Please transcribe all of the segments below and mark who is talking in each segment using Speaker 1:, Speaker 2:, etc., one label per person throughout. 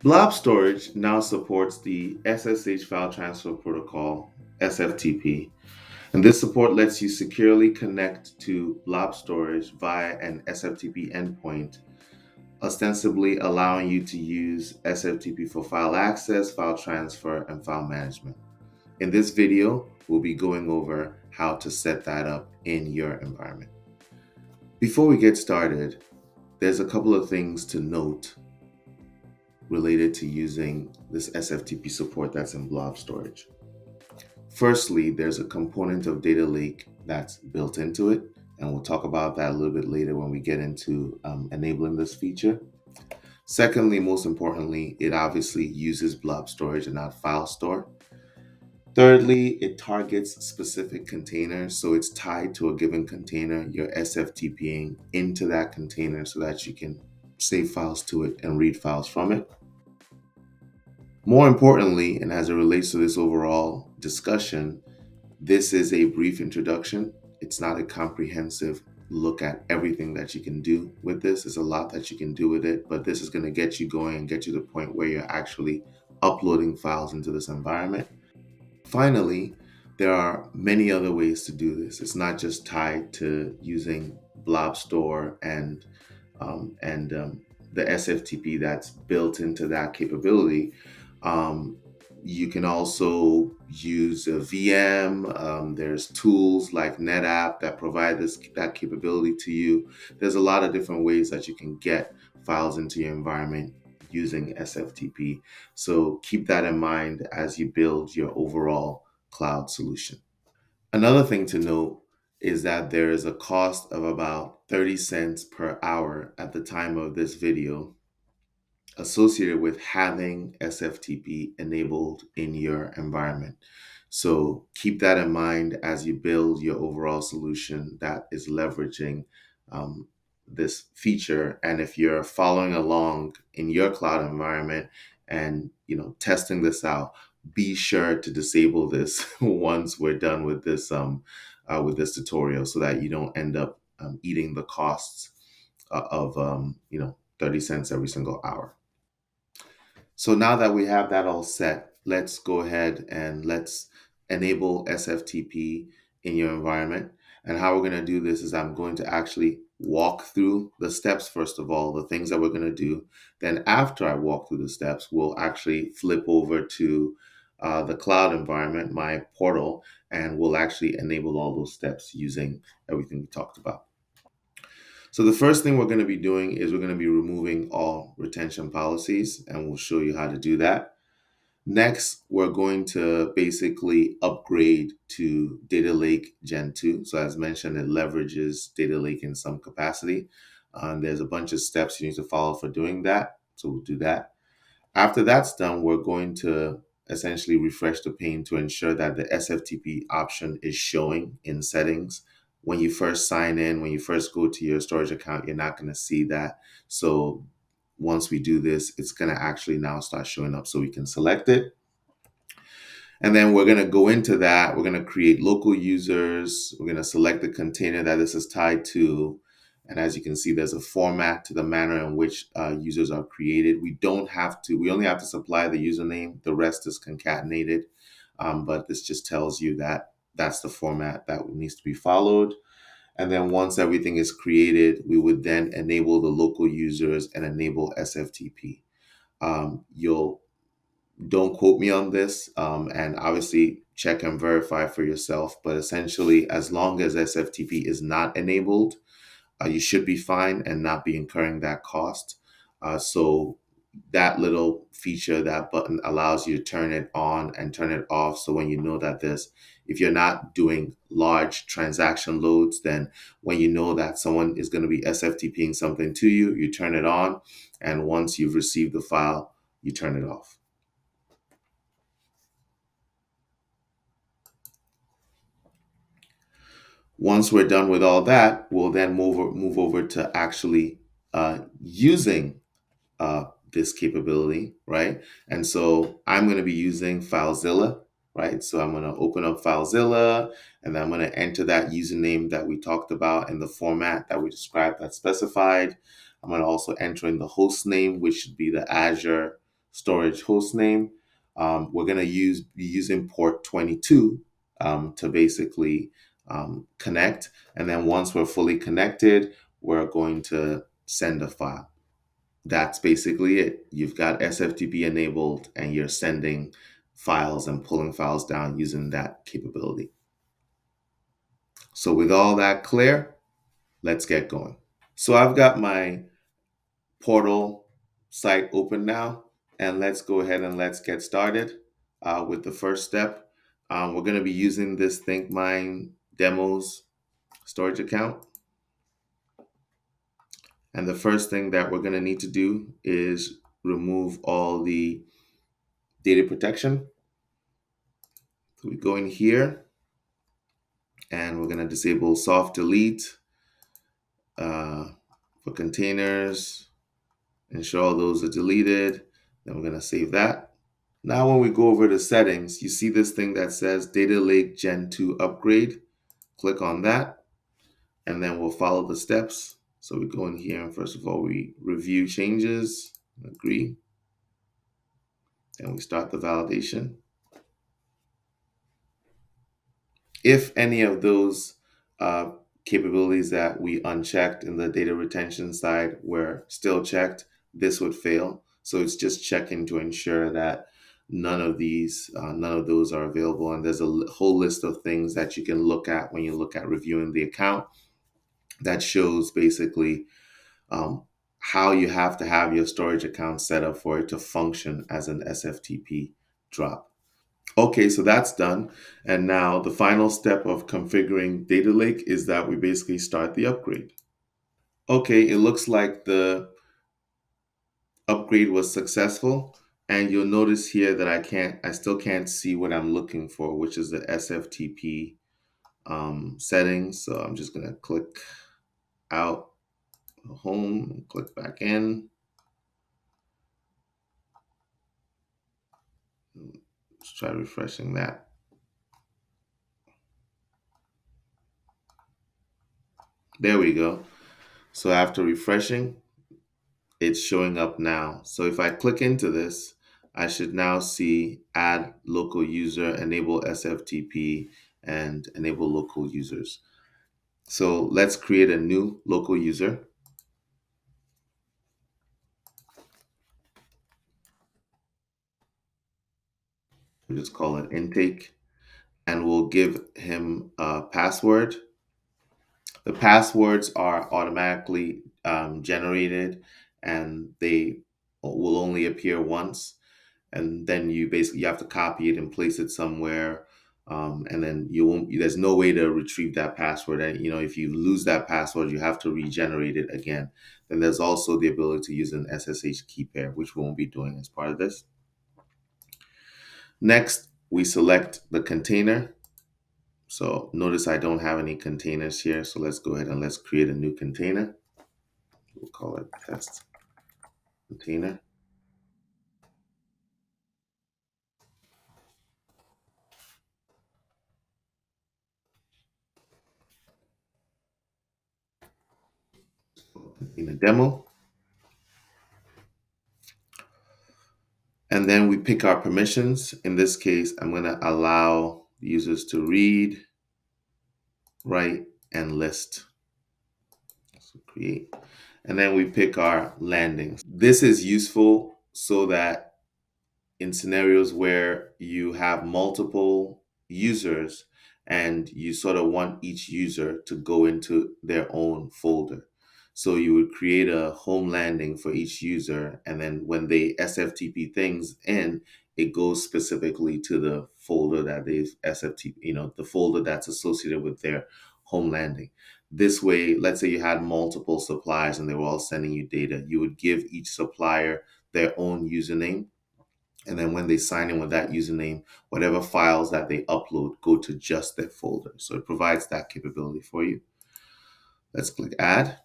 Speaker 1: Blob storage now supports the SSH file transfer protocol, SFTP, and this support lets you securely connect to blob storage via an SFTP endpoint, ostensibly allowing you to use SFTP for file access, file transfer, and file management. In this video, we'll be going over how to set that up in your environment. Before we get started, there's a couple of things to note related to using this SFTP support that's in blob storage. Firstly, there's a component of data lake that's built into it, and we'll talk about that a little bit later when we get into enabling this feature. Secondly, most importantly, it obviously uses blob storage and not file store. Thirdly, it targets specific containers, so it's tied to a given container. You're SFTPing into that container so that you can save files to it and read files from it. More importantly, and as it relates to this overall discussion, this is a brief introduction. It's not a comprehensive look at everything that you can do with this. There's a lot that you can do with it, but this is going to get you going and get you to the point where you're actually uploading files into this environment. Finally, there are many other ways to do this. It's not just tied to using Blob Store and the SFTP that's built into that capability. Um, you can also use a VM. There's tools like NetApp that provide that capability to you. There's a lot of different ways that you can get files into your environment using SFTP. So keep that in mind as you build your overall cloud solution. Another thing to note is that there is a cost of about 30 cents per hour at the time of this video associated with having SFTP enabled in your environment. So keep that in mind as you build your overall solution that is leveraging um, this feature. And if you're following along in your cloud environment and testing this out, be sure to disable this once we're done with this tutorial, so that you don't end up eating the costs of 30 cents every single hour. So now that we have that all set, let's go ahead and let's enable SFTP in your environment. And how we're going to do this is I'm going to actually walk through the steps, first of all, the things that we're going to do. Then after I walk through the steps, we'll actually flip over to the cloud environment, my portal, and we'll actually enable all those steps using everything we talked about. So the first thing we're going to be doing is we're going to be removing all retention policies, and we'll show you how to do that. Next, we're going to basically upgrade to Data Lake Gen 2. So as mentioned, it leverages Data Lake in some capacity. There's a bunch of steps you need to follow for doing that. So we'll do that. After that's done, we're going to essentially refresh the pane to ensure that the SFTP option is showing in settings. When you first sign in, when you first go to your storage account, you're not going to see that. So once we do this, it's going to actually now start showing up so we can select it. And then we're going to go into that. We're going to create local users. We're going to select the container that this is tied to. And as you can see, there's a format to the manner in which users are created. We only have to supply the username. The rest is concatenated. But this just tells you that that's the format that needs to be followed. And then once everything is created, we would then enable the local users and enable SFTP. You'll Don't quote me on this, and obviously check and verify for yourself. But essentially, as long as SFTP is not enabled, you should be fine and not be incurring that cost. So that little feature, that button allows you to turn it on and turn it off. So when you know that if you're not doing large transaction loads, then when you know that someone is going to be SFTPing something to you, you turn it on. And once you've received the file, you turn it off. Once we're done with all that, we'll then move over to actually using this capability, right? And so I'm going to be using FileZilla, right? So I'm going to open up FileZilla, and then I'm going to enter that username that we talked about in the format that we described that's specified. I'm going to also enter in the host name, which should be the Azure storage host name. We're going to be using port 22 to basically connect. And then once we're fully connected, we're going to send a file. That's basically it. You've got SFTP enabled and you're sending files and pulling files down using that capability. So with all that clear, let's get going. So I've got my portal site open now, and let's go ahead and let's get started with the first step. We're going to be using this ThinkMine demos storage account. And the first thing that we're going to need to do is remove all the data protection. So we go in here and we're going to disable soft delete for containers, ensure all those are deleted. Then we're going to save that. Now, when we go over the settings, you see this thing that says Data Lake Gen 2 upgrade. Click on that, and then we'll follow the steps. So we go in here, and first of all, we review changes, agree, and we start the validation. If any of those uh, capabilities that we unchecked in the data retention side were still checked, this would fail. So it's just checking to ensure that none of those are available. And there's a whole list of things that you can look at when you look at reviewing the account that shows basically um, how you have to have your storage account set up for it to function as an SFTP drop. Okay, so that's done. And now the final step of configuring Data Lake is that we basically start the upgrade. Okay, it looks like the upgrade was successful. And you'll notice here that I still can't see what I'm looking for, which is the SFTP settings. So I'm just gonna click out home and click back in. Let's try refreshing that. There we go. So after refreshing, it's showing up now. So if I click into this, I should now see add local user, enable SFTP, and enable local users. So let's create a new local user. We'll just call it intake, and we'll give him a password. The passwords are automatically generated, and they will only appear once. And then you have to copy it and place it somewhere, and then you won't there's no way to retrieve that password. And if you lose that password, you have to regenerate it again. Then there's also the ability to use an SSH key pair, which we won't be doing as part of this. Next, we select the container. So notice I don't have any containers here, so let's go ahead and let's create a new container. We'll call it test container. In a demo. And then we pick our permissions. In this case, I'm going to allow users to read, write, and list. So create. And then we pick our landings. This is useful so that in scenarios where you have multiple users and you sort of want each user to go into their own folder. So you would create a home landing for each user, and then when they SFTP things in, it goes specifically to the folder that they've SFTP, the folder that's associated with their home landing. This way, let's say you had multiple suppliers and they were all sending you data, you would give each supplier their own username, and then when they sign in with that username, whatever files that they upload go to just their folder. So it provides that capability for you. Let's click add.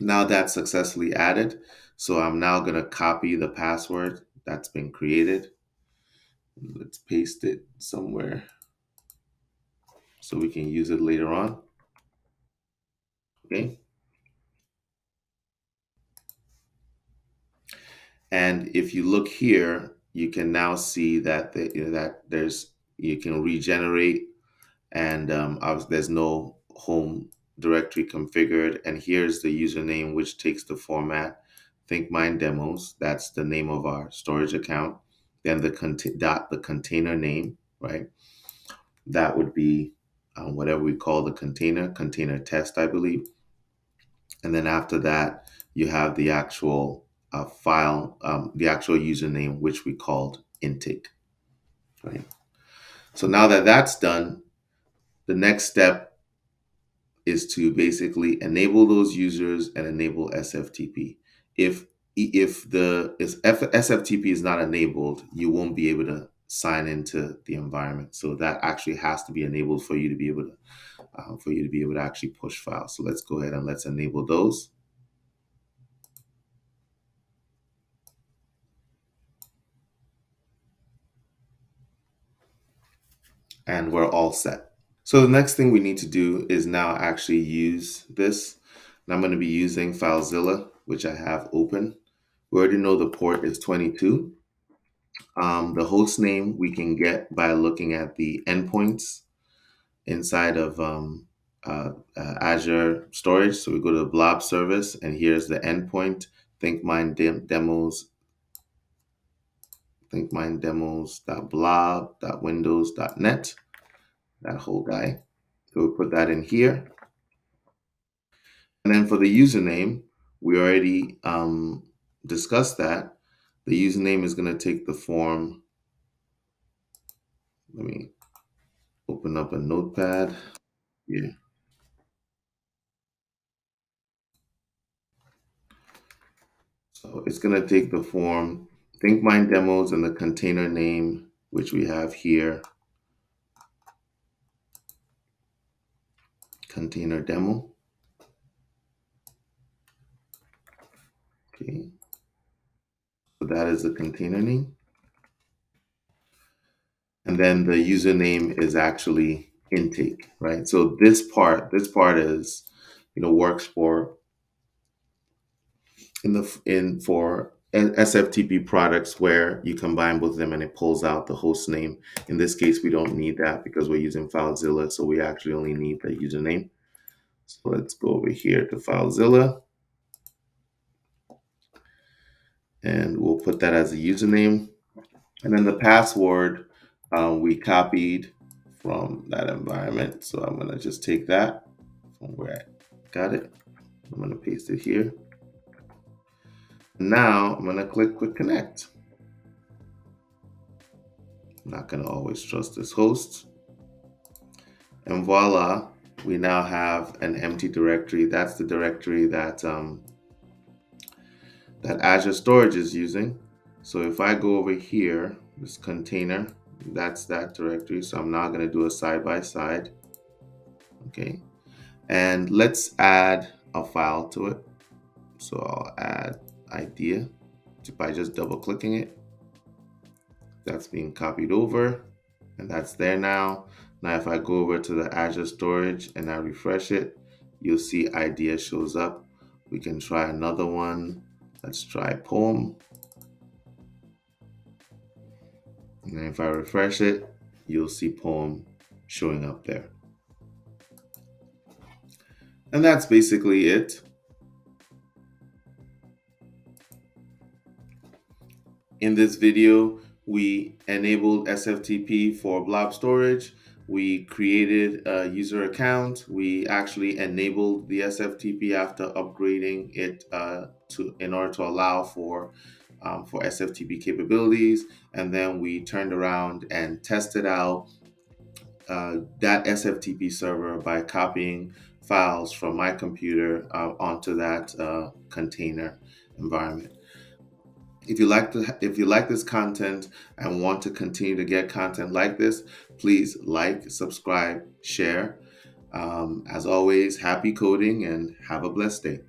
Speaker 1: Now that's successfully added. So I'm now going to copy the password that's been created. Let's paste it somewhere so we can use it later on. Okay. And if you look here, you can now see that that there's you can regenerate, and obviously there's no home directory configured. And here's the username, which takes the format. Think Mind Demos. That's the name of our storage account. Then the container name, right? That would be whatever we call the container test, I believe. And then after that, you have the actual file, the actual username, which we called intake, right? So now that that's done, the next step is to basically enable those users and enable SFTP. If SFTP is not enabled, you won't be able to sign into the environment. So that actually has to be enabled for you to be able to actually push files. So let's go ahead and let's enable those, and we're all set. So the next thing we need to do is now actually use this. And I'm going to be using FileZilla, which I have open. We already know the port is 22. The host name we can get by looking at the endpoints inside of Azure storage. So we go to the blob service, and here's the endpoint. Think Mind Demos, thinkminddemos.blob.windows.net, that whole guy. So we put that in here. And then for the username, we already discussed that. The username is going to take the form. Let me open up a notepad here. So it's going to take the form Think Mind Demos and the container name, which we have here, container demo. Okay. So that is the container name. And then the username is actually intake, right? So this part is, works for for SFTP products where you combine both of them and it pulls out the host name. In this case, we don't need that because we're using FileZilla, so we actually only need the username. So let's go over here to FileZilla, and we'll put that as a username. And then the password we copied from that environment. So I'm going to just take that from where I got it. I'm going to paste it here. Now I'm going to click connect. I'm not going to always trust this host. And voila, we now have an empty directory. That's the directory that that Azure Storage is using. So if I go over here, this container, that's that directory. So I'm now going to do a side by side. Okay. And let's add a file to it. So I'll add idea by just double clicking it. That's being copied over, and that's there now. Now if I go over to the Azure storage and I refresh it, you'll see idea shows up. We can try another one. Let's try poem. And then if I refresh it, you'll see poem showing up there. And that's basically it. In this video, we enabled SFTP for blob storage. We created a user account. We actually enabled the SFTP after upgrading it in order to allow for SFTP capabilities. And then we turned around and tested out that SFTP server by copying files from my computer onto that container environment. If you like this content and want to continue to get content like this, please like, subscribe, share. As always, happy coding and have a blessed day.